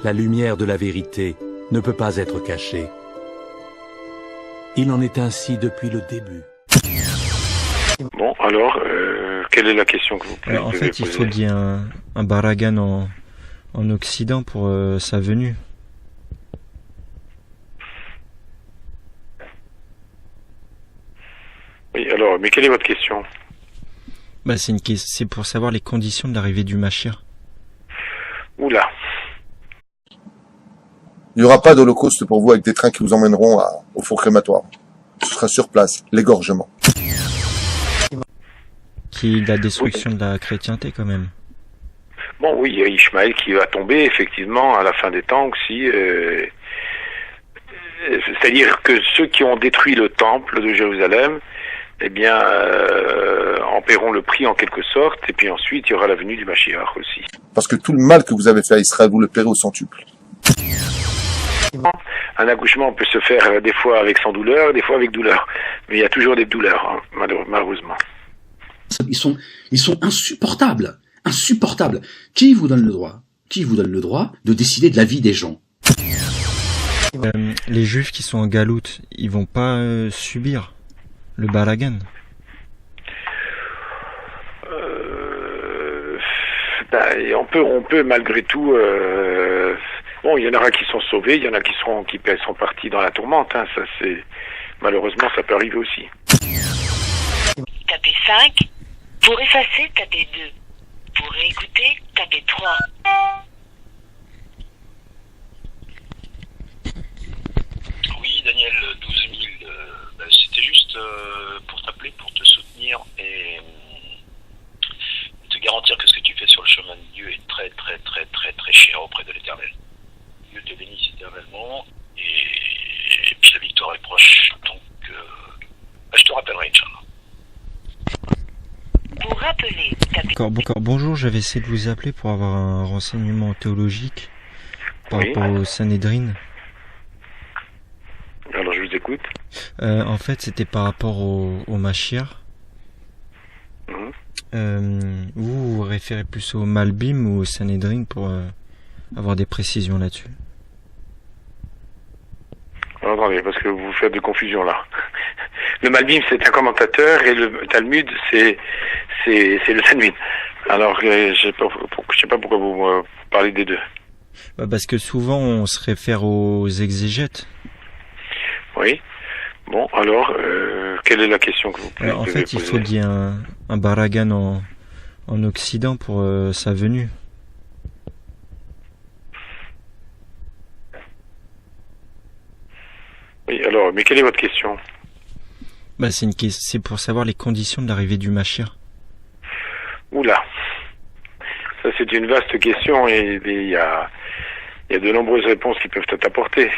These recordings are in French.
la lumière de la vérité ne peut pas être cachée. Il en est ainsi depuis le début. Bon, alors, quelle est la question que vous pouvez En poser? fait, il faut qu'il y ait un balagan en Occident pour sa venue. Oui, alors, mais quelle est votre question? Bah, c'est pour savoir les conditions de l'arrivée du Mashiach. Oula. Il n'y aura pas d'holocauste pour vous avec des trains qui vous emmèneront au four crématoire. Ce sera sur place, l'égorgement. Qui est la destruction de la chrétienté quand même. Bon, oui, il y a Ishmaël qui va tomber, effectivement, à la fin des temps aussi. C'est-à-dire que ceux qui ont détruit le temple de Jérusalem, eh bien, en paieront le prix en quelque sorte, et puis ensuite, il y aura la venue du Mashiach aussi. Parce que tout le mal que vous avez fait à Israël, vous le paierez au centuple. Un accouchement peut se faire des fois avec sans douleur, des fois avec douleur. Mais il y a toujours des douleurs, hein, malheureusement. Ils sont insupportables. Insupportables. Qui vous donne le droit de décider de la vie des gens? Les Juifs qui sont en galoute, ils vont pas subir le balagan. On peut malgré tout. Bon, il y en aura qui sont sauvés, il y en a qui sont partis dans la tourmente. Hein, ça c'est malheureusement ça peut arriver aussi. Tapez 5. Pour effacer, tapez 2. Pour réécouter, tapez 3. Oui, Daniel, 12 000. C'était juste pour t'appeler, pour te soutenir et te garantir que ce que tu fais sur le chemin de Dieu est très, très, très, très, très cher auprès de l'Éternel. Dieu te bénisse éternellement et puis la victoire est proche. Donc, je te rappellerai, Inch'Allah. Pour rappeler, tapez... Bonjour, j'avais essayé de vous appeler pour avoir un renseignement théologique par rapport au Sanhédrin. Alors je vous écoute. En fait, c'était par rapport au Mashiach. Vous référez plus au Malbim ou au Sanhédrin pour avoir des précisions là-dessus? Attendez, parce que vous faites de confusion là. Le Malbim c'est un commentateur et le Talmud c'est le Talmud. Alors je sais pas pourquoi vous parlez des deux. Parce que souvent on se réfère aux exégètes. Oui. Bon, alors quelle est la question que vous pouvez En fait, il poser? faut qu'il y ait un balagan en Occident pour sa venue. Oui, alors, mais quelle est votre question? C'est pour savoir les conditions de l'arrivée du Mashiach. Oula. Ça, c'est une vaste question et il y a de nombreuses réponses qui peuvent être apportées.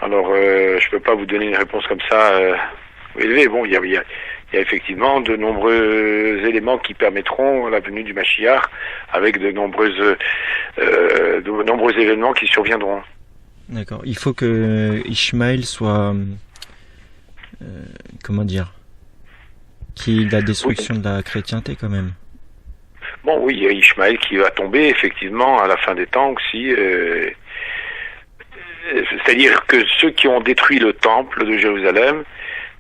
Alors, je peux pas vous donner une réponse comme ça élevée. Bon, il y a effectivement de nombreux éléments qui permettront la venue du Mashiach avec de nombreux événements qui surviendront. D'accord. Il faut que Ishmaël soit... comment dire, qui est la destruction de la chrétienté quand même. Bon, oui, il y a Ishmaël qui va tomber effectivement à la fin des temps aussi. C'est-à-dire que ceux qui ont détruit le temple de Jérusalem,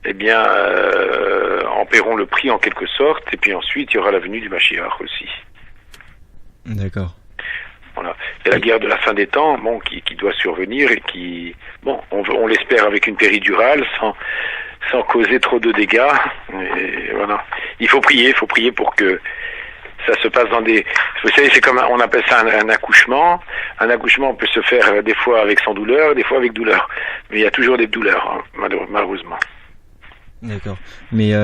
eh bien, en paieront le prix en quelque sorte, et puis ensuite il y aura la venue du Mashiach aussi. D'accord. Voilà. Il y a la guerre de la fin des temps, bon, qui doit survenir et qui, bon, on l'espère avec une péridurale, sans causer trop de dégâts. Et voilà. Il faut prier pour que ça se passe dans des... Vous savez, c'est comme on appelle ça un accouchement. Un accouchement peut se faire des fois avec sans douleur, des fois avec douleur. Mais il y a toujours des douleurs, hein, malheureusement. D'accord. Mais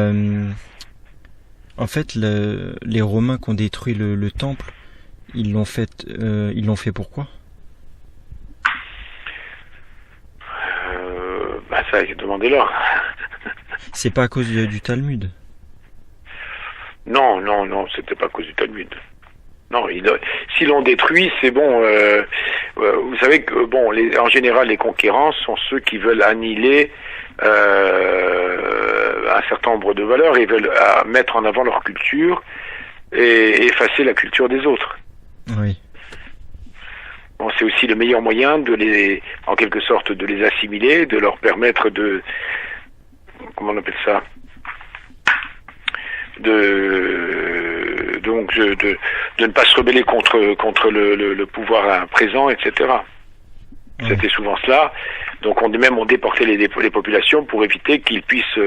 en fait, les Romains qui ont détruit le temple, ils l'ont fait pourquoi? Ça, demandez-leur. C'est pas à cause du Talmud? Non, c'était pas à cause du Talmud. Non, s'ils l'ont détruit, c'est bon. Vous savez que bon, en général, les conquérants sont ceux qui veulent annihiler un certain nombre de valeurs. Ils veulent mettre en avant leur culture et effacer la culture des autres. Oui. bon, c'est aussi le meilleur moyen en quelque sorte, de les assimiler, de leur permettre comment on appelle ça, de ne pas se rebeller contre le pouvoir présent, etc. C'était souvent cela. Donc on déportait les populations pour éviter qu'ils puissent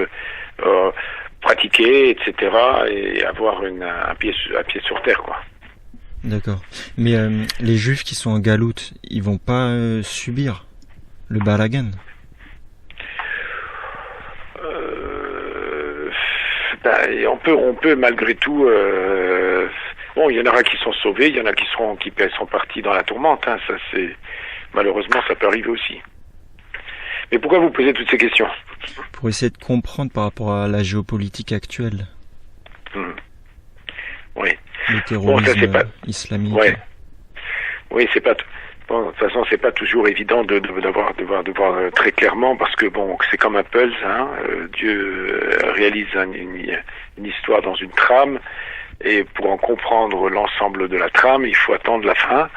pratiquer, etc. et avoir un pied sur terre, quoi. D'accord. Mais les Juifs qui sont en galoute, ils vont pas subir le balagan? On peut malgré tout. Bon, il y en aura qui sont sauvés, il y en a qui sont partis dans la tourmente. Hein, ça c'est malheureusement ça peut arriver aussi. Mais pourquoi vous posez toutes ces questions? Pour essayer de comprendre par rapport à la géopolitique actuelle. Oui. Le terrorisme islamique. Ouais. Oui, c'est pas. Bon, de toute façon, c'est pas toujours évident de voir très clairement, parce que bon, c'est comme un puzzle. Hein, Dieu réalise une histoire dans une trame, et pour en comprendre l'ensemble de la trame, il faut attendre la fin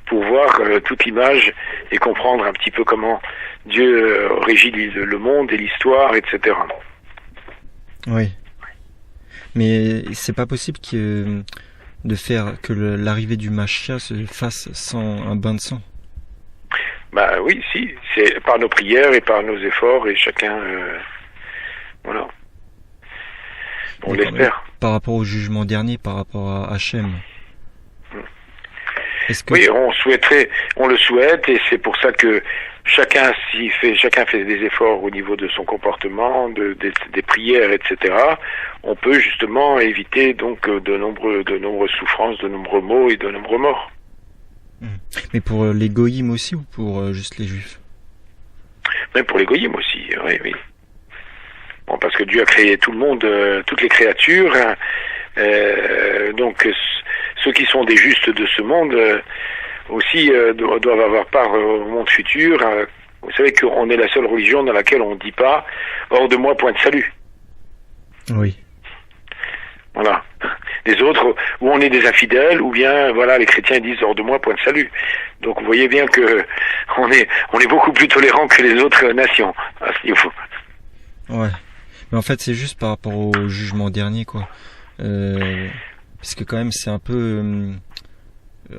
pour voir toute l'image et comprendre un petit peu comment Dieu régit le monde et l'histoire, etc. Oui. Mais c'est pas possible de faire que l'arrivée du Mashiach se fasse sans un bain de sang. Bah oui, si, c'est par nos prières et par nos efforts, et chacun, voilà. On l'espère. Par rapport au jugement dernier, par rapport à Hachem. Oui, on le souhaite, et c'est pour ça que chacun fait des efforts au niveau de son comportement, des prières, etc. On peut justement éviter donc de nombreuses souffrances, de nombreux maux et de nombreux morts. Mais pour les goyim aussi, ou pour juste les juifs? Même pour les goyim aussi, oui. Bon, parce que Dieu a créé tout le monde, toutes les créatures, donc ceux qui sont des justes de ce monde aussi doivent avoir part au monde futur. Vous savez qu'on est la seule religion dans laquelle on ne dit pas « hors de moi, point de salut ». Oui. Voilà. Les autres, où on est des infidèles, ou bien, voilà, les chrétiens disent hors de moi, point de salut. Donc vous voyez bien que on est beaucoup plus tolérants que les autres nations à ce niveau. Ouais. Mais en fait, c'est juste par rapport au jugement dernier, quoi. Parce que quand même, c'est un peu.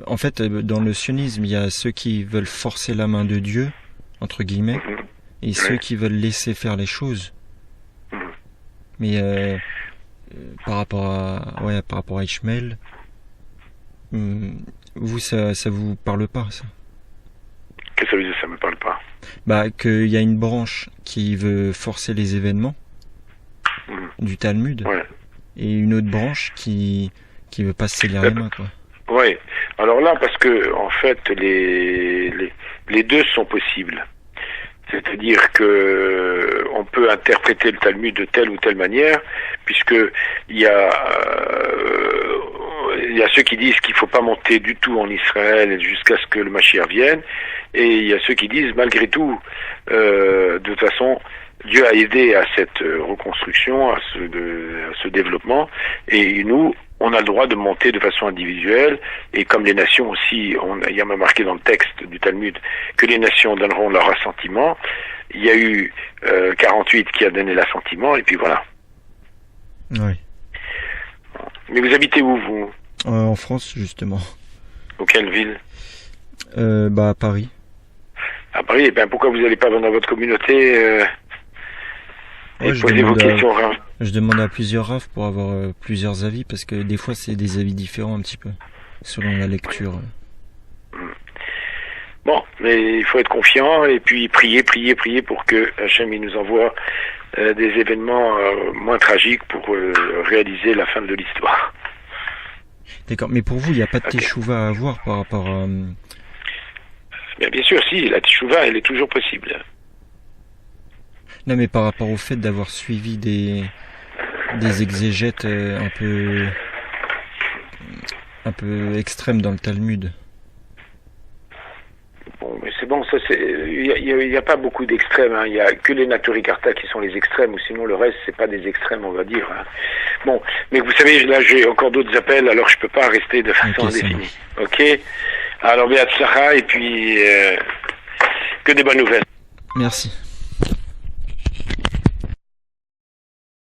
En fait, dans le sionisme, il y a ceux qui veulent forcer la main de Dieu, entre guillemets, et ceux qui veulent laisser faire les choses. Mais par rapport à Ishmael, vous, ça vous parle pas, ça? Qu'est-ce que ça veut dire, ça me parle pas? Bah, qu'il y a une branche qui veut forcer les événements du Talmud, et une autre branche qui veut pas se salir les mains, quoi. Oui. Alors là, parce que en fait, les deux sont possibles. C'est-à-dire que on peut interpréter le Talmud de telle ou telle manière, puisque il y a ceux qui disent qu'il faut pas monter du tout en Israël jusqu'à ce que le Mashiach vienne, et il y a ceux qui disent malgré tout, de toute façon, Dieu a aidé à cette reconstruction, à ce développement, et nous, on a le droit de monter de façon individuelle, et comme les nations aussi, il y a même marqué dans le texte du Talmud que les nations donneront leur assentiment. Il y a eu 48 qui a donné l'assentiment, et puis voilà. Oui. Mais vous habitez où, vous? En France, justement. Dans quelle ville? À Paris. À Paris, pourquoi vous n'allez pas dans votre communauté et poser vos questions? Je demande à plusieurs rafs pour avoir plusieurs avis, parce que des fois c'est des avis différents un petit peu, selon la lecture. Bon, mais il faut être confiant, et puis prier pour que Hachem nous envoie des événements moins tragiques pour réaliser la fin de l'histoire. D'accord, mais pour vous, il n'y a pas de teshuva à avoir par rapport à... Bien sûr, si, la teshuva, elle est toujours possible. Non, mais par rapport au fait d'avoir suivi des exégètes un peu extrêmes dans le Talmud. Bon, mais c'est bon, ça c'est, il y a pas beaucoup d'extrêmes, hein. Il y a que les Naturikarta qui sont les extrêmes, ou sinon le reste c'est pas des extrêmes, on va dire. Hein. Bon, mais vous savez, là j'ai encore d'autres appels, alors je peux pas rester de façon indéfinie. Ok. Alors, Beatzlacha, et puis que des bonnes nouvelles. Merci.